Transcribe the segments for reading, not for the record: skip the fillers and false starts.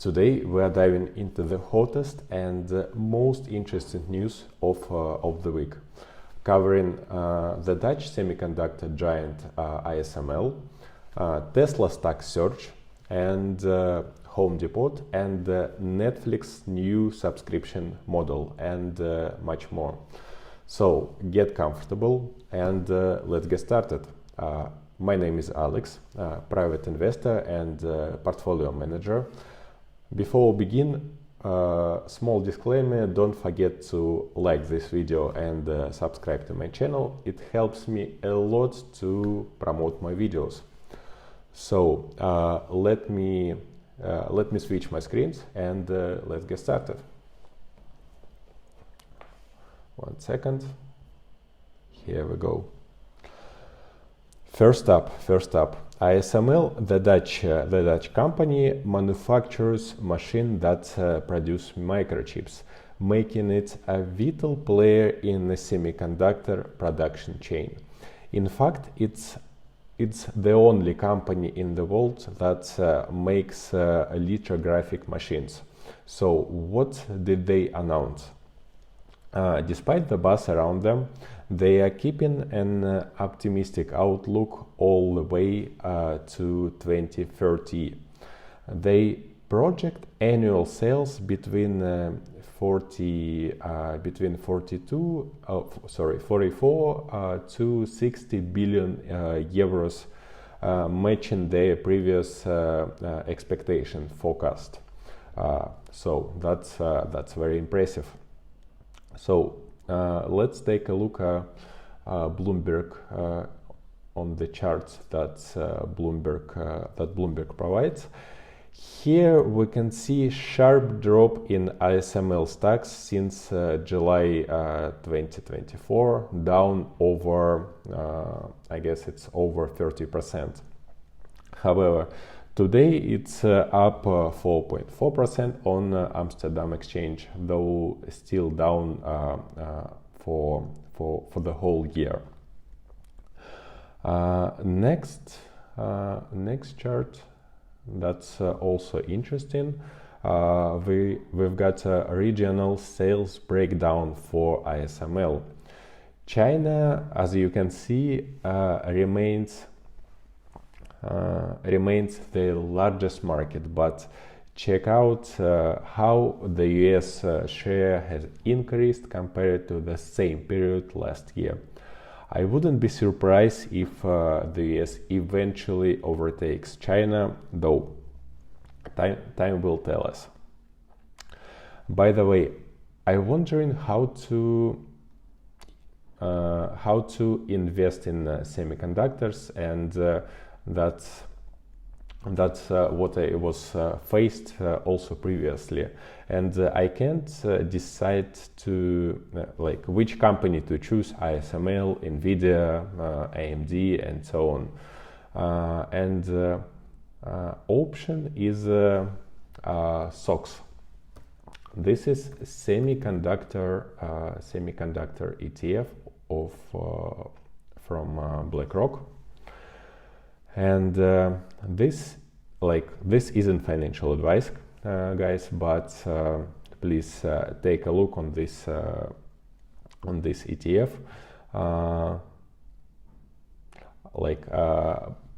Today we are diving into the hottest and most interesting news of the week, covering the Dutch semiconductor giant ASML, Tesla stock surge, and Home Depot and Netflix new subscription model, and much more. So get comfortable and let's get started. My name is Alex, private investor and portfolio manager. Before we begin, small disclaimer: don't forget to like this video and subscribe to my channel. It helps me a lot to promote my videos. So let me switch my screens and let's get started. 1 second. Here we go. First up, ASML, the Dutch company, manufactures machines that produce microchips, making it a vital player in the semiconductor production chain. In fact, it's the only company in the world that makes lithographic machines. So what did they announce? Despite the buzz around them, they are keeping an optimistic outlook all the way to 2030. They project annual sales between 44 to 60 billion euros, matching their previous expectation forecast. So that's very impressive. So let's take a look at Bloomberg on the charts that Bloomberg provides. Here we can see sharp drop in ASML stocks since July 2024, down over, I guess it's over 30%. However, today it's up 4.4% on Amsterdam Exchange, though still down for the whole year. Next chart, that's also interesting. We've got a regional sales breakdown for ASML. China, as you can see, remains the largest market, but check out how the US share has increased compared to the same period last year. I wouldn't be surprised if the US eventually overtakes China, though time will tell us. By the way, I'm wondering how to invest in semiconductors, and that's what I was faced also previously, and I can't decide to like which company to choose: ASML, Nvidia, AMD, and so on. Option is SOX. This is semiconductor ETF from BlackRock. And this isn't financial advice, guys, but please take a look on this ETF.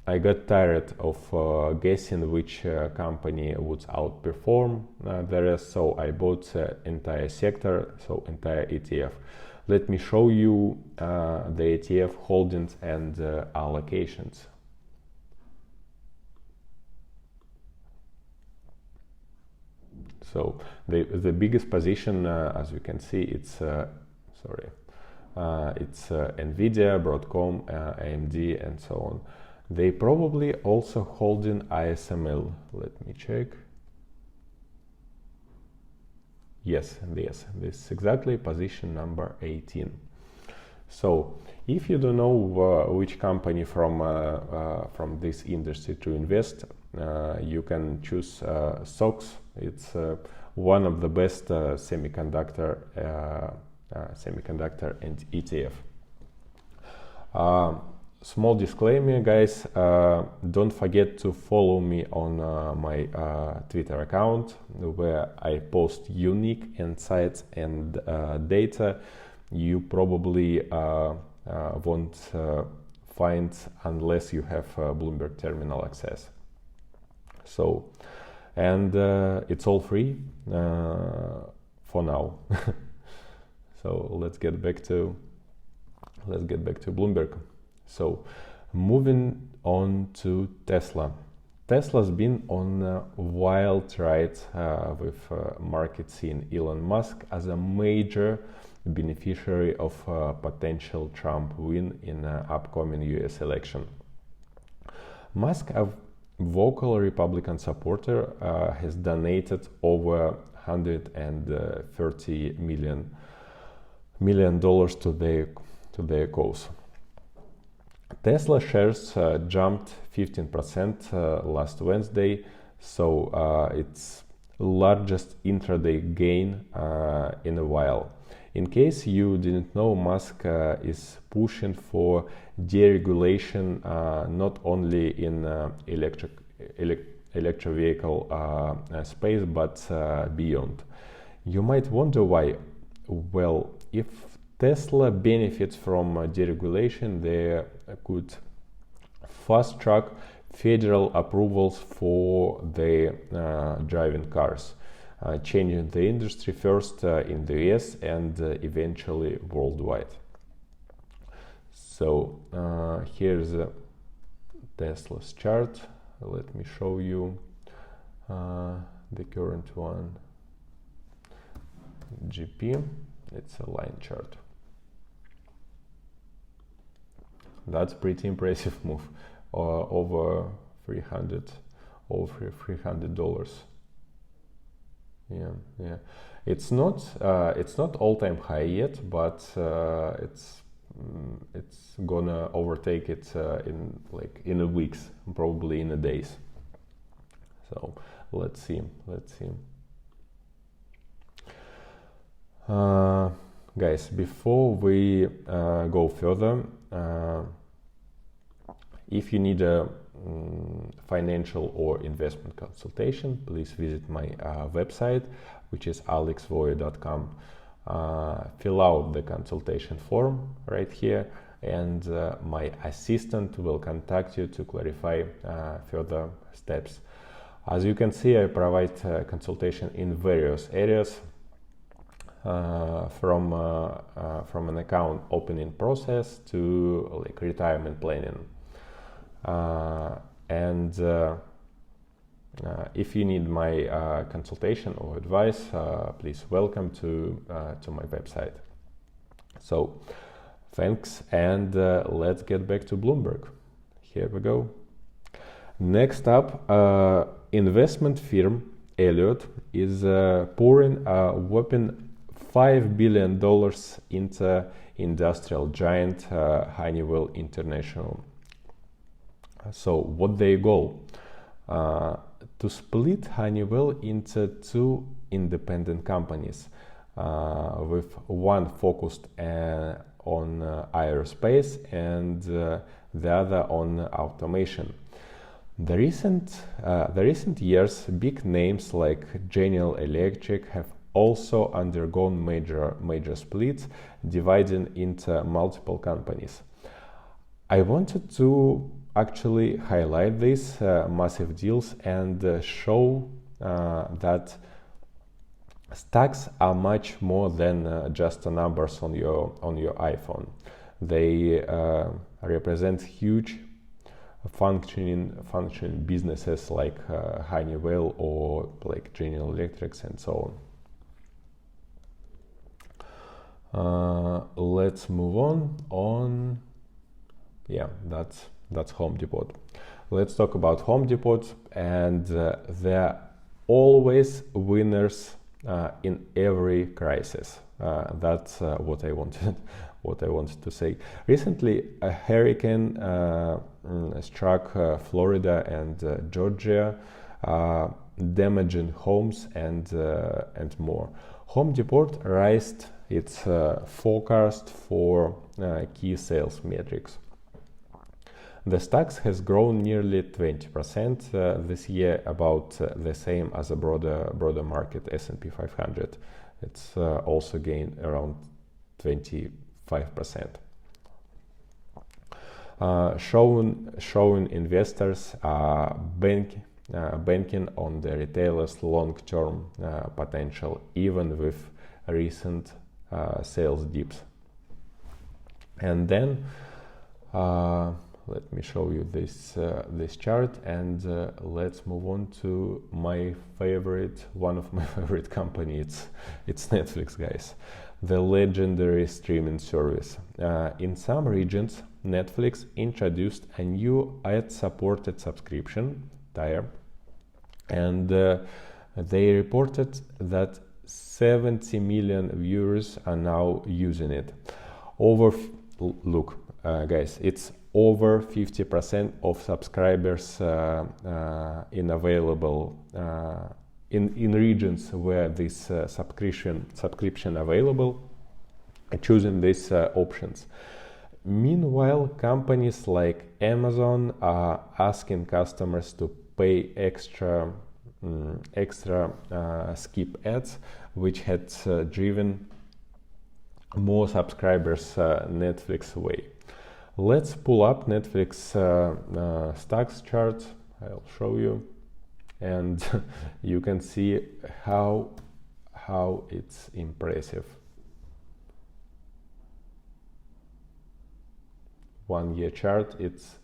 I got tired of guessing which company would outperform the rest, so I bought the entire sector, so entire ETF. Let me show you the ETF holdings and allocations. So the biggest position, as you can see, it's Nvidia, Dotcom, AMD, and so on. They probably also holding ASML. Let me check. Yes, this is exactly position number 18. So if you don't know which company from this industry to invest, you can choose SOX. It's one of the best semiconductor and ETF. small disclaimer, guys, don't forget to follow me on my Twitter account, where I post unique insights and data you probably won't find unless you have Bloomberg terminal access. So, and it's all free for now. So let's get back to Bloomberg. So, moving on to Tesla. Tesla's been on a wild ride with market seeing Elon Musk as a major beneficiary of potential Trump win in upcoming US election. Musk, a vocal Republican supporter, has donated over $130 million to their cause. Tesla shares jumped 15% last Wednesday, so it's largest intraday gain in a while. In case you didn't know, Musk is pushing for deregulation not only in electric vehicle space, but beyond. You might wonder why. Well, if Tesla benefits from deregulation, they could fast track federal approvals for the driving cars, changing the industry first in the US and eventually worldwide. So here's Tesla's chart. Let me show you the current one. GP, it's a line chart. That's pretty impressive move, over $300. Yeah. It's not all-time high yet, but it's gonna overtake it in a weeks, probably in a days. So let's see. Guys, before we go further, if you need a financial or investment consultation, please visit my website, which is alexvoy.com. Fill out the consultation form right here, and my assistant will contact you to clarify further steps. As you can see, I provide consultation in various areas, from an account opening process to retirement planning. And if you need my consultation or advice, please welcome to my website. So thanks, and let's get back to Bloomberg. Here we go. Next up, investment firm Elliott is pouring a whopping $5 billion into industrial giant Honeywell International. So what their goal? To split Honeywell into two independent companies, with one focused on aerospace and the other on automation. The recent years, big names like General Electric have also undergone major splits, dividing into multiple companies. I wanted to actually highlight these massive deals and show that stocks are much more than just numbers on your iPhone. They represent huge functioning businesses like Honeywell or like General Electric and so on. Let's move on. Yeah, that's Home Depot. Let's talk about Home Depot, and they're always winners in every crisis. That's what I wanted to say. Recently, a hurricane struck Florida and Georgia, damaging homes and more. Home Depot raised its forecast for key sales metrics. The stocks has grown nearly 20% this year, about the same as a broader market, S&P 500. It's also gained around 25%. Showing investors banking on the retailers' long-term potential, even with recent sales dips. And then let me show you this chart, and let's move on to one of my favorite company. It's Netflix, guys, the legendary streaming service. In some regions, Netflix introduced a new ad-supported subscription tier, and they reported that 70 million viewers are now using it. Look, guys, it's over 50% of subscribers in regions where this subscription available, choosing these options. Meanwhile, companies like Amazon are asking customers to pay extra skip ads, which had driven more subscribers Netflix way. Let's pull up Netflix stocks chart. I'll show you, and you can see how it's impressive. 1 year chart. It's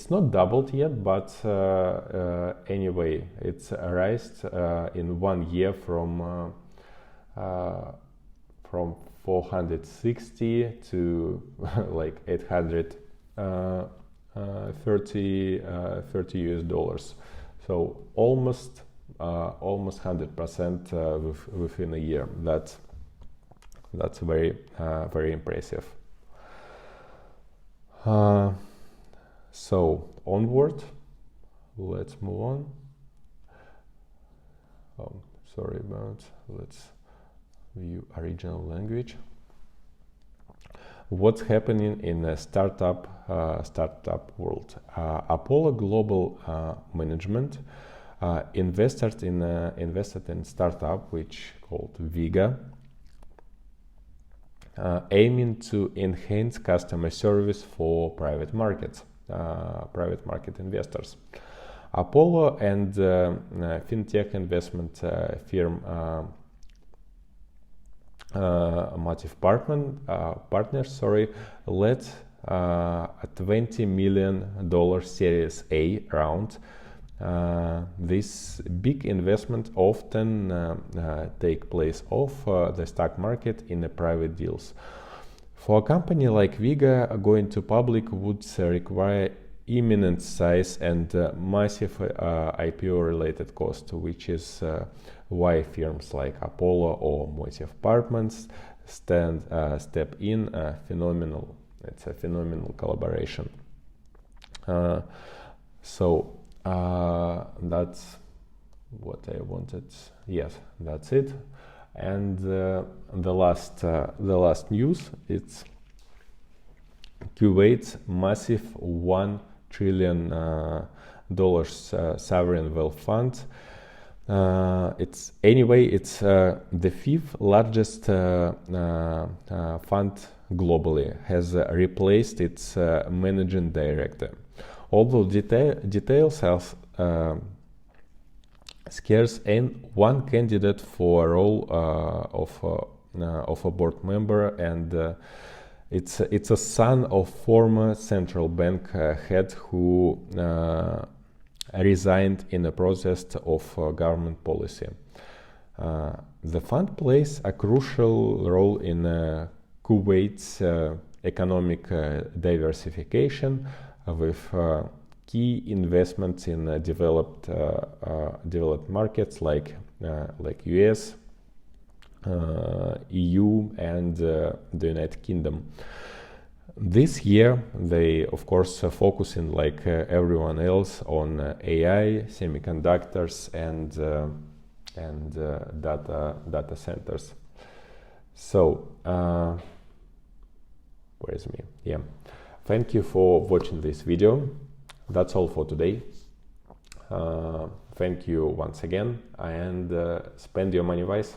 not doubled yet, but anyway, it's raised in 1 year from 460 to like 830 $30. So almost 100% within a year. That's very impressive. So onward, let's move on. Sorry about. Let's view original language. What's happening in the startup world? Apollo Global Management invested in startup which called Vega, aiming to enhance customer service for private market investors. Apollo and fintech investment firm Motive Partners led a $20 million Series A round. This big investment often take place off the stock market in the private deals. For a company like Vega, going to public would require immense size and massive IPO-related cost, which is why firms like Apollo or Motive Partners step in. It's a phenomenal collaboration. So that's what I wanted. Yes, that's it. And the last news, it's Kuwait's massive $1 trillion sovereign wealth fund. It's the fifth largest fund globally, has replaced its managing director. Although details are scarce, and one candidate for a role of a board member, and it's a son of former central bank head who resigned in the process of government policy. The fund plays a crucial role in Kuwait's economic diversification, with key investments in developed markets like US, EU, and the United Kingdom. This year, they of course focusing like everyone else on AI, semiconductors, and data centers. So, where is me? Yeah. Thank you for watching this video. That's all for today. Thank you once again, and spend your money wise.